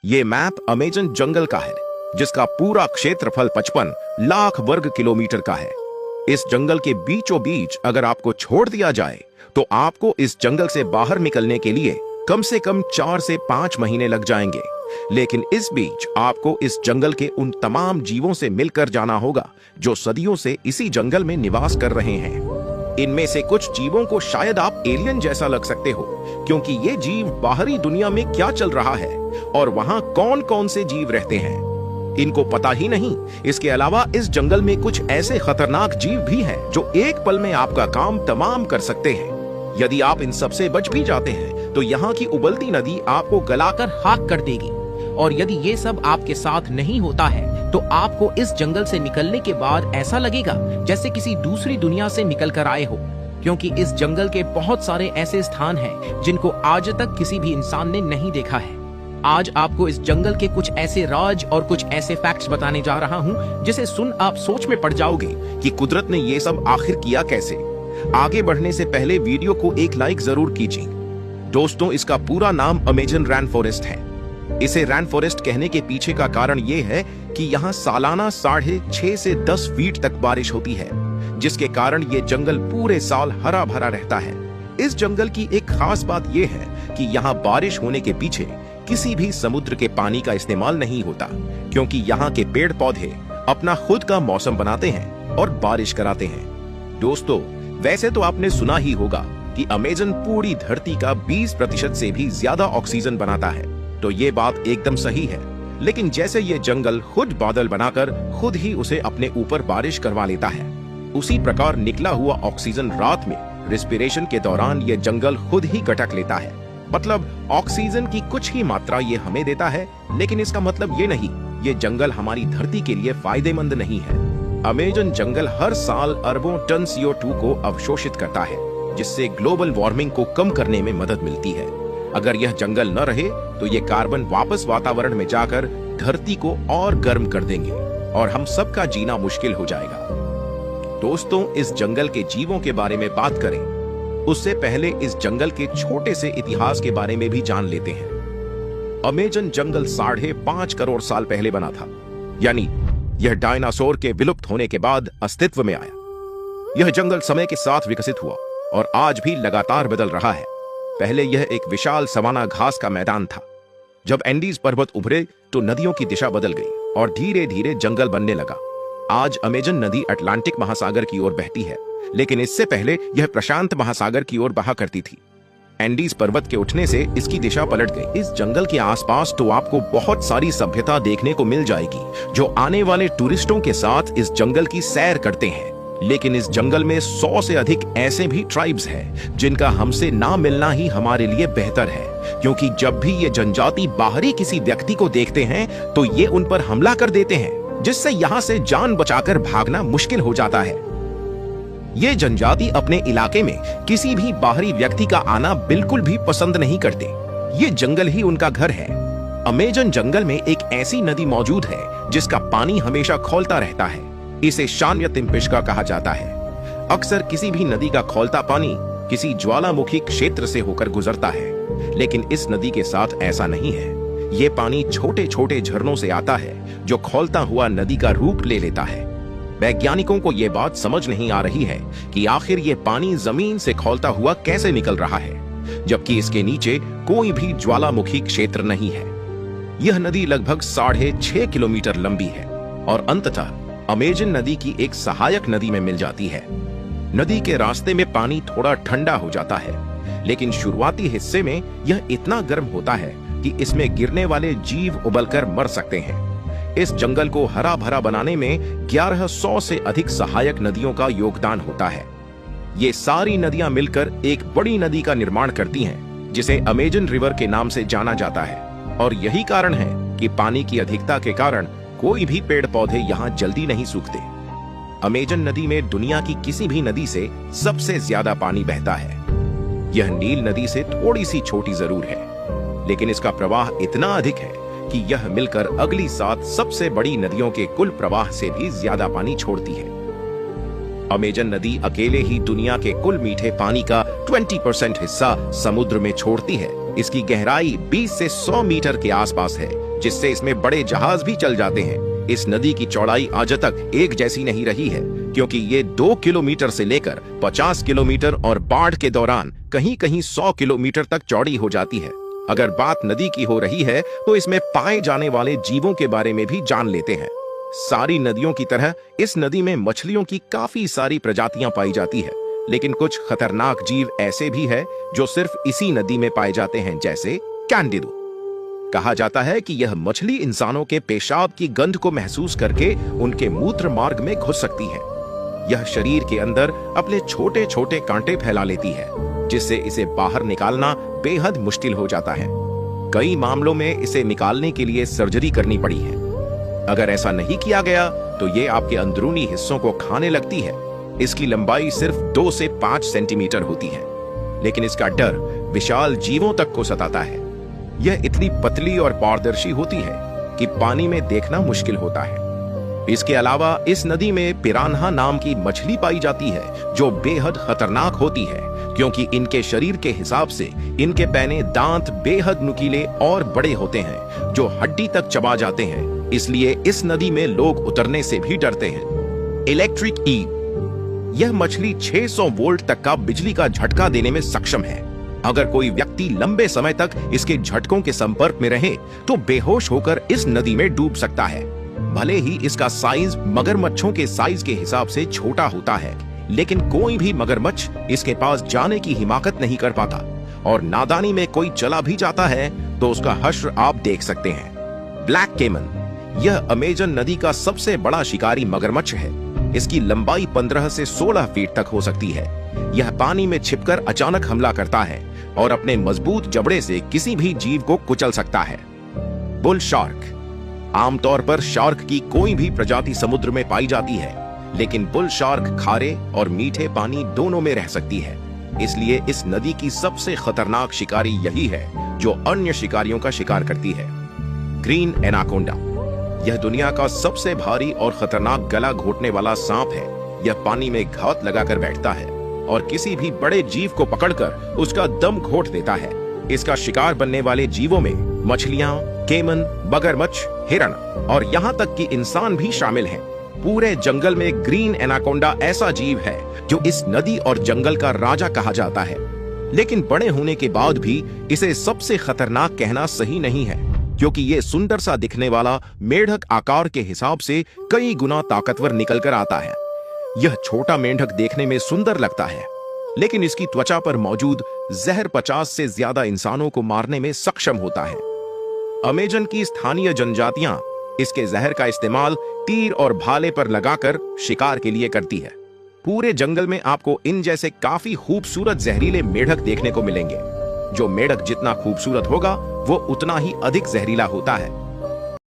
ये map Amazon जंगल का है, जिसका पूरा क्षेत्रफल 55 लाख वर्ग किलोमीटर का है। इस जंगल के बीचों बीच अगर आपको छोड़ दिया जाए तो आपको इस जंगल से बाहर निकलने के लिए कम से कम 4 से 5 महीने लग जाएंगे। लेकिन इस बीच आपको इस जंगल के उन तमाम जीवों से मिलकर जाना होगा जो सदियों से इसी जंगल में निवास कर रहे हैं। इनमें से कुछ जीवों को शायद आप एलियन जैसा लग सकते हो, क्योंकि ये जीव बाहरी दुनिया में क्या चल रहा है और वहां कौन कौन से जीव रहते हैं इनको पता ही नहीं। इसके अलावा इस जंगल में कुछ ऐसे खतरनाक जीव भी हैं जो एक पल में आपका काम तमाम कर सकते हैं। यदि आप इन सब से बच भी जाते हैं तो यहाँ की उबलती नदी आपको गलाकर खाक कर देगी। और यदि ये सब आपके साथ नहीं होता है तो आपको इस जंगल से निकलने के बाद ऐसा लगेगा जैसे किसी दूसरी दुनिया से निकल कर आए हो, क्योंकि इस जंगल के बहुत सारे ऐसे स्थान हैं जिनको आज तक किसी भी इंसान ने नहीं देखा है। आज आपको इस जंगल के कुछ ऐसे राज और कुछ ऐसे फैक्ट्स बताने जा रहा हूँ जिसे सुन आप सोच में पड़ जाओगे कि कुदरत ने ये सब आखिर किया कैसे। आगे बढ़ने से पहले वीडियो को एक लाइक जरूर कीजिए। दोस्तों, इसका पूरा नाम अमेजन रैन फॉरेस्ट है। इसे रैन फॉरेस्ट कहने के पीछे का कारण ये है कि यहाँ सालाना 6.5 से 10 फीट तक बारिश होती है, जिसके कारण ये जंगल पूरे साल हरा भरा रहता है। इस जंगल की एक खास बात यह है कि यहाँ बारिश होने के पीछे किसी भी समुद्र के पानी का इस्तेमाल नहीं होता, क्योंकि यहाँ के पेड़ पौधे अपना खुद का मौसम बनाते हैं और बारिश कराते हैं। दोस्तों, वैसे तो आपने सुना ही होगा कि अमेजन पूरी धरती का 20% से भी ज्यादा ऑक्सीजन बनाता है, तो ये बात एकदम सही है। लेकिन जैसे ये जंगल खुद बादल बनाकर खुद ही उसे अपने ऊपर बारिश करवा लेता है, उसी प्रकार निकला हुआ ऑक्सीजन रात में रिस्पिरेशन के दौरान ये जंगल खुद ही गटक लेता है। मतलब ऑक्सीजन की कुछ ही मात्रा ये हमें देता है, लेकिन इसका मतलब ये नहीं ये जंगल हमारी धरती के लिए फायदेमंद नहीं है। अमेजन जंगल हर साल अरबों टन CO2 को अवशोषित करता है, जिससे ग्लोबल वार्मिंग को कम करने में मदद मिलती है। अगर यह जंगल न रहे तो ये कार्बन वापस वातावरण में जाकर धरती को और गर्म कर देंगे और हम सबका जीना मुश्किल हो जाएगा। दोस्तों, इस जंगल के जीवों के बारे में बात करें उससे पहले इस जंगल के छोटे से इतिहास के बारे में भी जान लेते हैं। अमेजन जंगल 5.5 करोड़ साल पहले बना था, यानी यह डायनासोर के विलुप्त होने के बाद अस्तित्व में आया। यह जंगल समय के साथ विकसित हुआ और आज भी लगातार बदल रहा है। पहले यह एक विशाल सवाना घास का मैदान था। जब एंडीज पर्वत उभरे तो नदियों की दिशा बदल गई और धीरे धीरे जंगल बनने लगा। आज अमेजन नदी अटलांटिक महासागर की ओर बहती है, लेकिन इससे पहले यह प्रशांत महासागर की ओर बहा करती थी। एंडीज पर्वत के उठने से इसकी दिशा पलट गई। इस जंगल के आसपास तो आपको बहुत सारी सभ्यता देखने को मिल जाएगी जो आने वाले टूरिस्टों के साथ इस जंगल की सैर करते हैं। लेकिन इस जंगल में 100 से अधिक ऐसे भी ट्राइब्स हैं जिनका हमसे ना मिलना ही हमारे लिए बेहतर है, क्योंकि जब भी ये जनजाति बाहरी किसी व्यक्ति को देखते हैं तो ये उन पर हमला कर देते हैं, जिससे यहाँ से जान बचाकर भागना मुश्किल हो जाता है। ये जनजाति अपने इलाके में किसी भी बाहरी व्यक्ति का आना बिल्कुल भी पसंद नहीं करते। ये जंगल ही उनका घर है। अमेजन जंगल में एक ऐसी नदी मौजूद है जिसका पानी हमेशा खौलता रहता है। इसे शान्यतिम्पिष्का कहा जाता है। अक्सर किसी भी नदी का खौलता पानी किसी ज्वालामुखी क्षेत्र से होकर गुजरता है, लेकिन इस नदी के साथ ऐसा नहीं है। ये पानी छोटे छोटे झरनों से आता है जो खौलता हुआ नदी का रूप ले लेता है। वैज्ञानिकों को यह बात समझ नहीं आ रही है कि आखिर ये पानी जमीन से खौलता हुआ कैसे निकल रहा है, जबकि इसके नीचे कोई भी ज्वालामुखी क्षेत्र नहीं है। यह नदी लगभग 6.5 किलोमीटर लंबी है और अंततः अमेजन नदी की एक सहायक नदी में मिल जाती है। नदी के रास्ते में पानी थोड़ा ठंडा हो जाता है, लेकिन शुरुआती हिस्से में यह इतना गर्म होता है कि इसमें गिरने वाले जीव उबलकर मर सकते हैं। इस जंगल को हरा भरा बनाने में 1100 से अधिक सहायक नदियों का योगदान होता है। ये सारी नदियां मिलकर एक बड़ी नदी का निर्माण करती हैं, जिसे अमेजन रिवर के नाम से जाना जाता है। और यही कारण है कि पानी की अधिकता के कारण कोई भी पेड़ पौधे यहाँ जल्दी नहीं सूखते। अमेजन नदी में दुनिया की किसी भी नदी से सबसे ज्यादा पानी बहता है। यह नील नदी से थोड़ी सी छोटी जरूर है, लेकिन इसका प्रवाह इतना अधिक है कि यह मिलकर अगली 7 सबसे बड़ी नदियों के कुल प्रवाह से भी ज्यादा पानी छोड़ती है। अमेजन नदी अकेले ही दुनिया के कुल मीठे पानी का 20% हिस्सा समुद्र में छोड़ती है। इसकी गहराई 20 से 100 मीटर के आसपास है, जिससे इसमें बड़े जहाज भी चल जाते हैं। इस नदी की चौड़ाई आज तक एक जैसी नहीं रही है, क्योंकि ये 2 किलोमीटर से लेकर 50 किलोमीटर और बाढ़ के दौरान कहीं कहीं 100 किलोमीटर तक चौड़ी हो जाती है। अगर बात नदी की हो रही है तो इसमें पाए जाने वाले जीवों के बारे में भी जान लेते हैं। सारी नदियों की तरह इस नदी में मछलियों की काफी सारी प्रजातियां पाई जाती है, लेकिन कुछ खतरनाक जीव ऐसे भी है जो सिर्फ इसी नदी में पाए जाते हैं, जैसे कैंडिडो। कहा जाता है कि यह मछली इंसानों के पेशाब की गंध को महसूस करके उनके मूत्र मार्ग में घुस सकती है। यह शरीर के अंदर अपने छोटे छोटे कांटे फैला लेती है, जिससे इसे बाहर निकालना बेहद मुश्किल हो जाता है। कई मामलों में इसे निकालने के लिए सर्जरी करनी पड़ी है। अगर ऐसा नहीं किया गया तो ये आपके अंदरूनी हिस्सों को खाने लगती है। इसकी लंबाई सिर्फ 2 से 5 सेंटीमीटर होती है, लेकिन इसका डर विशाल जीवों तक को सताता है। यह इतनी पतली और पारदर्शी होती है कि पानी में देखना मुश्किल होता है। इसके अलावा इस नदी में पिरान्हा नाम की मछली पाई जाती है, जो बेहद खतरनाक होती है, क्योंकि इनके शरीर के हिसाब से इनके पैने दांत बेहद नुकीले और बड़े होते हैं, जो हड्डी तक चबा जाते हैं। इसलिए इस नदी में लोग उतरने से भी डरते हैं। इलेक्ट्रिक ईल, यह मछली 600 वोल्ट तक का बिजली का झटका देने में सक्षम है। अगर कोई व्यक्ति लंबे समय तक इसके झटकों के संपर्क में रहे तो बेहोश होकर इस नदी में डूब सकता है। भले ही इसका साइज मगरमच्छों के साइज के हिसाब से छोटा होता है, लेकिन कोई भी मगरमच्छ इसके पास जाने की हिमाकत नहीं कर पाता, और नादानी में कोई चला भी जाता है तो उसका हश्र आप देख सकते हैं। ब्लैक केमन, यह अमेजन नदी का सबसे बड़ा शिकारी मगरमच्छ है। इसकी लंबाई 15 से 16 फीट तक हो सकती है। यह पानी में छिपकर अचानक हमला करता है और अपने मजबूत जबड़े से किसी भी जीव को कुचल सकता है। बुल शार्क, आमतौर पर शार्क की कोई भी प्रजाति समुद्र में पाई जाती है, लेकिन बुल शार्क खारे और मीठे पानी दोनों में रह सकती है। इसलिए इस नदी की सबसे खतरनाक शिकारी यही है जो अन्य शिकारियों का शिकार करती है। ग्रीन एनाकोंडा, यह दुनिया का सबसे भारी और खतरनाक गला घोटने वाला सांप है। यह पानी में घात लगाकर बैठता है और किसी भी बड़े जीव को पकड़कर उसका दम घोट देता है। इसका शिकार बनने वाले जीवों में मछलियां, केमन, मगरमच्छ, हिरण और यहाँ तक कि इंसान भी शामिल हैं। पूरे जंगल में ग्रीन एनाकोंडा ऐसा जीव है जो इस नदी और जंगल का राजा कहा जाता है। लेकिन बड़े होने के बाद भी इसे सबसे खतरनाक कहना सही नहीं है, क्योंकि ये सुंदर सा दिखने वाला मेंढक आकार के हिसाब से कई गुना ताकतवर निकल कर आता है। यह छोटा मेंढक देखने में सुंदर लगता है, लेकिन इसकी त्वचा पर मौजूद जहर 50 से ज्यादा इंसानों को मारने में सक्षम होता है। अमेजन की स्थानीय जनजातियां इसके जहर का इस्तेमाल तीर और भाले पर लगाकर शिकार के लिए करती है। पूरे जंगल में आपको इन जैसे काफी खूबसूरत जहरीले मेंढक देखने को मिलेंगे। जो मेंढक जितना खूबसूरत होगा वो उतना ही अधिक जहरीला होता है।